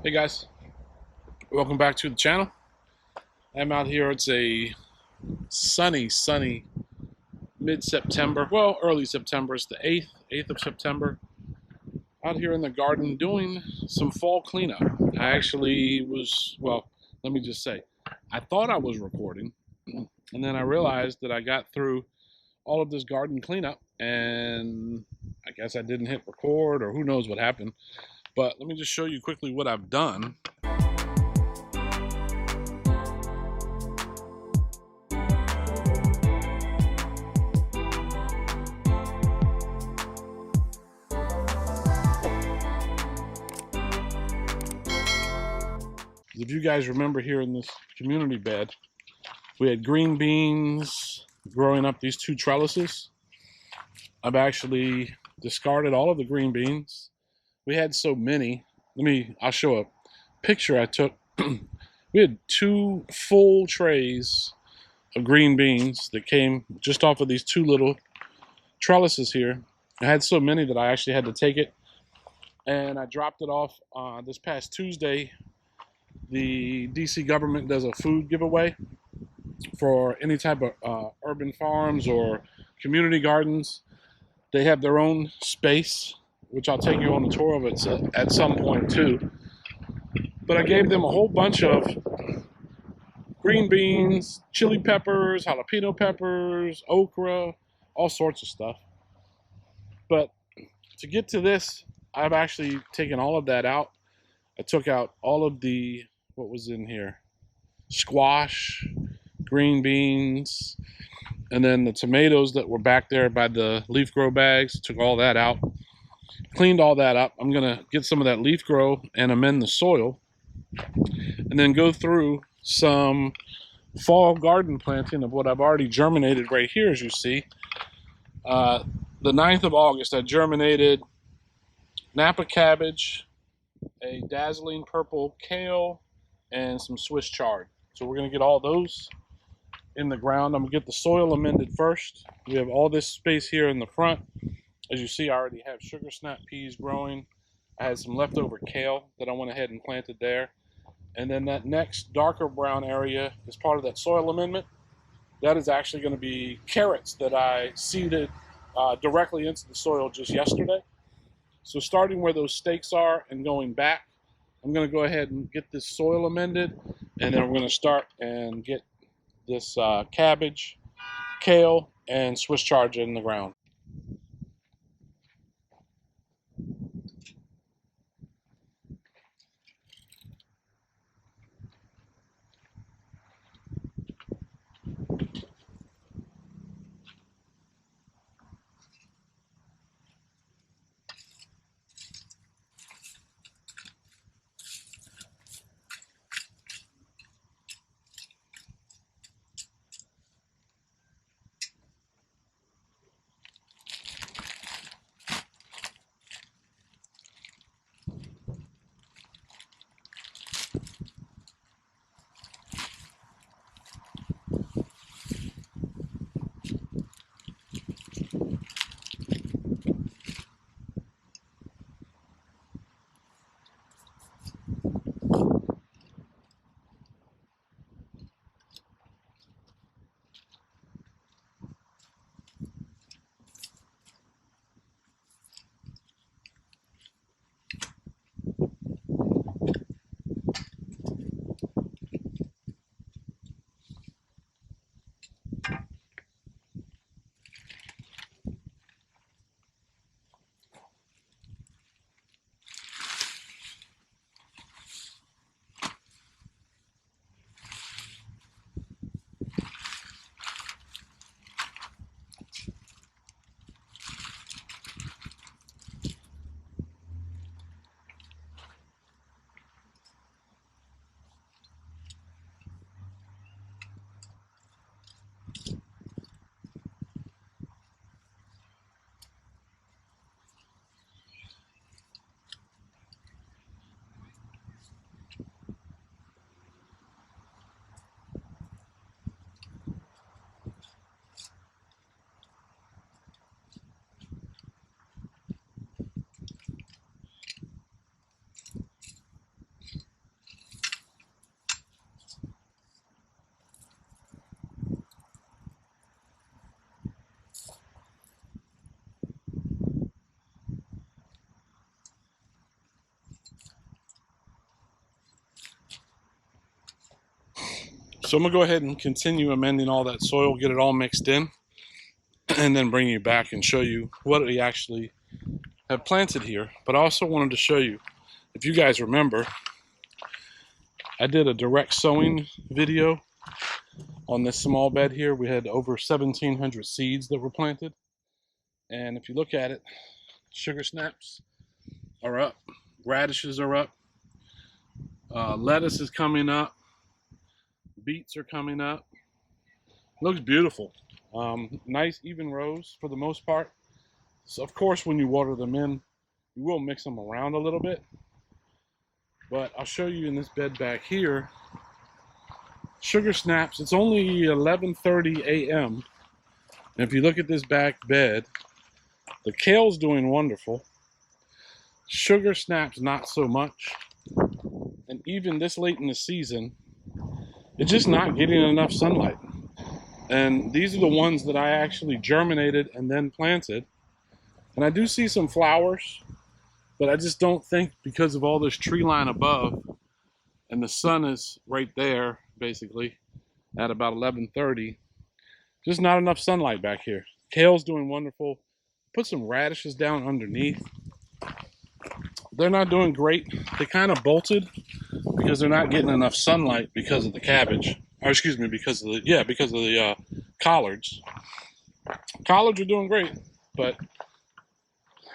Hey guys, welcome back to the channel. I'm out here. It's a sunny mid-September, well, early September. It's the 8th of September. Out here in the garden doing some fall cleanup. I actually was, well, let me just say, I thought I was recording, and then I realized that I got through all of this garden cleanup, and I guess I didn't hit record, or who knows what happened. But let me just show you quickly what I've done. If you guys remember here in this community bed, we had green beans growing up these two trellises. I've actually discarded all of the green beans. We had so many. I'll show a picture I took. We had two full trays of green beans that came just off of these two little trellises here. I had so many that I actually had to take it and I dropped it off this past Tuesday. The DC government does a food giveaway for any type of urban farms or community gardens. They have their own space, which I'll take you on a tour of it at some point too. But I gave them a whole bunch of green beans, chili peppers, jalapeno peppers, okra, all sorts of stuff. But to get to this, I've actually taken all of that out. I took out all of what was in here? Squash, green beans, and then the tomatoes that were back there by the leaf grow bags. Took all that out, cleaned all that up. I'm gonna get some of that leaf grow and amend the soil, and then go through some fall garden planting of what I've already germinated right here. As you see, the 9th of August, I germinated Napa cabbage, a dazzling purple kale, and some Swiss chard. So we're gonna get all those in the ground. I'm gonna get the soil amended first. We have all this space here in the front. As you see, I already have sugar snap peas growing. I had some leftover kale that I went ahead and planted there. And then that next darker brown area is part of that soil amendment. That is actually going to be carrots that I seeded directly into the soil just yesterday. So starting where those stakes are and going back, I'm going to go ahead and get this soil amended. And then we're going to start and get this cabbage, kale, and Swiss chard in the ground. So I'm gonna go ahead and continue amending all that soil, get it all mixed in, and then bring you back and show you what we actually have planted here. But I also wanted to show you, if you guys remember, I did a direct sowing video on this small bed here. We had over 1,700 seeds that were planted. And if you look at it, sugar snaps are up, radishes are up, lettuce is coming up, beets are coming up. Looks beautiful. Nice even rows for the most part. So of course, when you water them in, you will mix them around a little bit. But I'll show you in this bed back here, sugar snaps, it's only 11:30 a.m. And if you look at this back bed, the kale's doing wonderful. Sugar snaps, not so much. And even this late in the season, it's just not getting enough sunlight. And these are the ones that I actually germinated and then planted. And I do see some flowers, but I just don't think, because of all this tree line above, and the sun is right there, basically, at about 11:30, just not enough sunlight back here. Kale's doing wonderful. Put some radishes down underneath. They're not doing great. They kind of bolted because they're not getting enough sunlight because of the cabbage. Or excuse me, because of the collards. Collards are doing great, but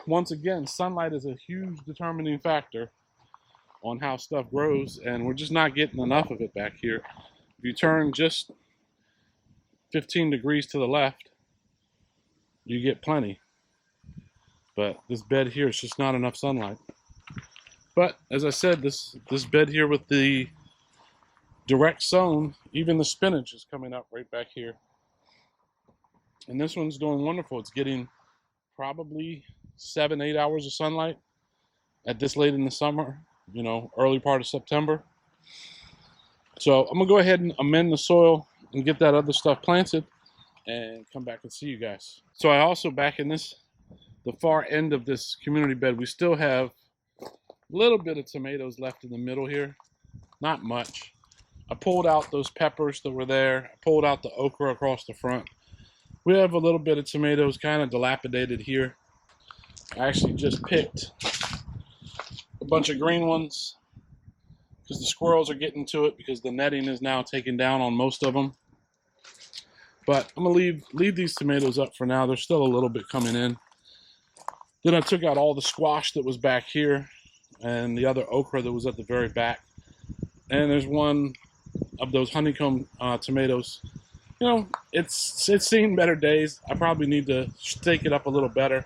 once again, sunlight is a huge determining factor on how stuff grows, and we're just not getting enough of it back here. If you turn just 15 degrees to the left, you get plenty. But this bed here is just not enough sunlight. But as I said, this bed here with the direct sown, even the spinach is coming up right back here. And this one's doing wonderful. It's getting probably 7-8 hours of sunlight at this late in the summer, early part of September. So I'm gonna go ahead and amend the soil and get that other stuff planted and come back and see you guys. So I also, back in the far end of this community bed, we still have a little bit of tomatoes left in the middle here. Not much. I pulled out those peppers that were there. I pulled out the okra across the front. We have a little bit of tomatoes kind of dilapidated here. I actually just picked a bunch of green ones because the squirrels are getting to it, because the netting is now taken down on most of them. But I'm gonna leave these tomatoes up for now. There's still a little bit coming in. Then I took out all the squash that was back here and the other okra that was at the very back. And there's one of those honeycomb tomatoes. It's seen better days. I probably need to stake it up a little better.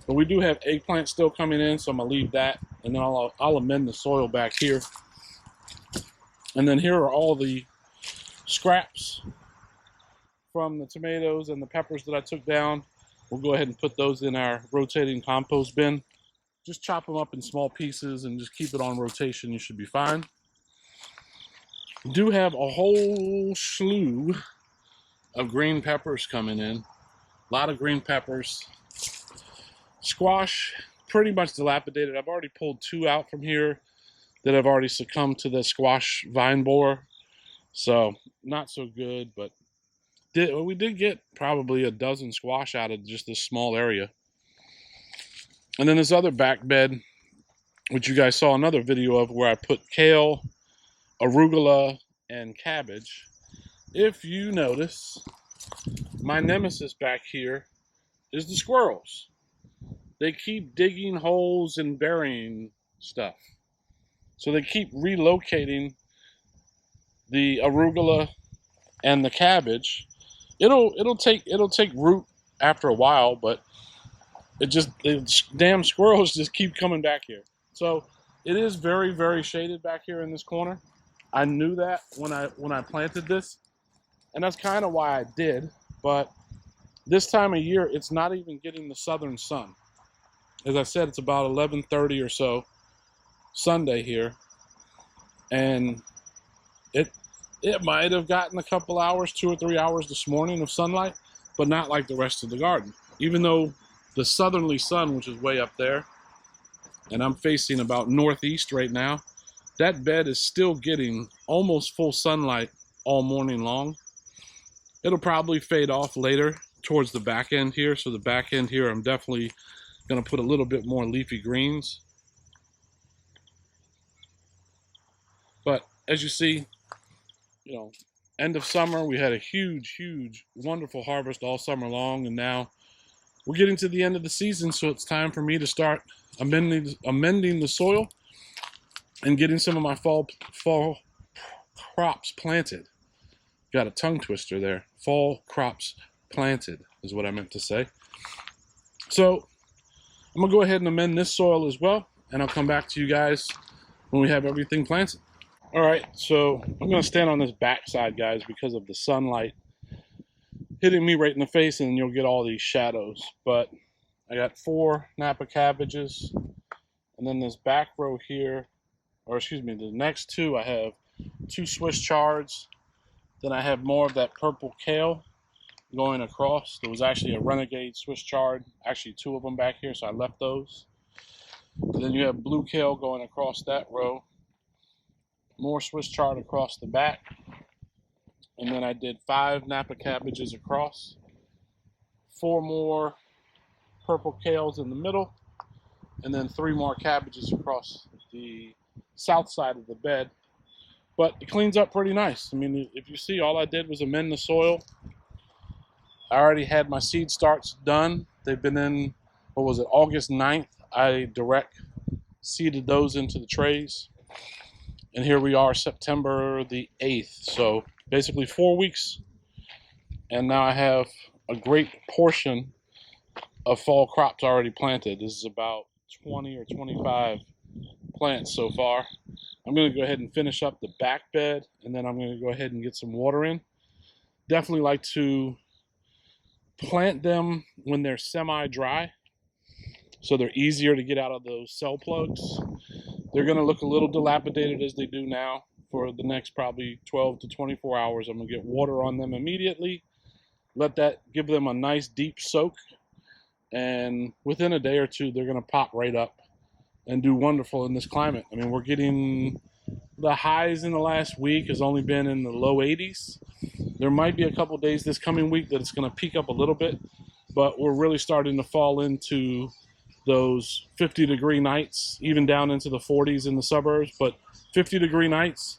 But we do have eggplant still coming in, so I'm gonna leave that, and then I'll amend the soil back here. And then here are all the scraps from the tomatoes and the peppers that I took down. We'll go ahead and put those in our rotating compost bin. Just chop them up in small pieces and just keep it on rotation. You should be fine. We do have a whole slew of green peppers coming in. A lot of green peppers. Squash, pretty much dilapidated. I've already pulled 2 out from here that have already succumbed to the squash vine borer. So, not so good, but we did get probably a dozen squash out of just this small area. And then this other back bed, which you guys saw another video of, where I put kale, arugula, and cabbage. If you notice, my nemesis back here is the squirrels. They keep digging holes and burying stuff. So they keep relocating the arugula and the cabbage. It'll take root after a while, but the damn squirrels just keep coming back here. So it is very, very shaded back here in this corner. I knew that when I planted this, and that's kind of why I did. But this time of year, it's not even getting the southern sun. As I said, it's about 11:30 or so Sunday here, and it might have gotten a couple hours, 2 or 3 hours this morning of sunlight, but not like the rest of the garden. Even though the southerly sun, which is way up there, and I'm facing about northeast right now, that bed is still getting almost full sunlight all morning long. It'll probably fade off later towards the back end here. So the back end here, I'm definitely going to put a little bit more leafy greens. But as you see, you know, end of summer, we had a huge, wonderful harvest all summer long. And now we're getting to the end of the season. So it's time for me to start amending the soil and getting some of my fall crops planted. Got a tongue twister there. Fall crops planted is what I meant to say. So I'm gonna go ahead and amend this soil as well, and I'll come back to you guys when we have everything planted. All right, so I'm gonna stand on this back side, guys, because of the sunlight hitting me right in the face, and you'll get all these shadows. But I got 4 Napa cabbages, and then this back row here, or excuse me, the next 2, I have 2 Swiss chards. Then I have more of that purple kale going across. There was actually a Renegade Swiss chard, actually 2 of them back here, so I left those. And then you have blue kale going across that row. More Swiss chard across the back. And then I did 5 Napa cabbages across. 4 more purple kales in the middle. And then 3 more cabbages across the south side of the bed. But it cleans up pretty nice. I mean, if you see, all I did was amend the soil. I already had my seed starts done. They've been in, what was it, August 9th. I direct seeded those into the trays. And here we are, September the 8th. So basically 4 weeks. And now I have a great portion of fall crops already planted. This is about 20 or 25 plants so far. I'm going to go ahead and finish up the back bed, and then I'm going to go ahead and get some water in. Definitely like to plant them when they're semi-dry, so they're easier to get out of those cell plugs. They're going to look a little dilapidated as they do now. For the next probably 12 to 24 hours, I'm going to get water on them immediately. Let that give them a nice deep soak, and within a day or two, they're going to pop right up and do wonderful in this climate. I mean, we're getting the highs in the last week has only been in the low 80s. There might be a couple days this coming week that it's going to peak up a little bit, but we're really starting to fall into those 50-degree nights, even down into the 40s in the suburbs. But 50-degree nights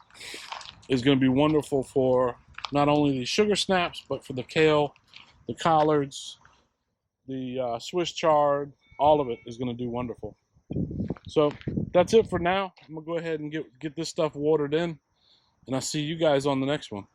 is going to be wonderful for not only the sugar snaps, but for the kale, the collards, the Swiss chard. All of it is going to do wonderful. So that's it for now. I'm going to go ahead and get this stuff watered in, and I'll see you guys on the next one.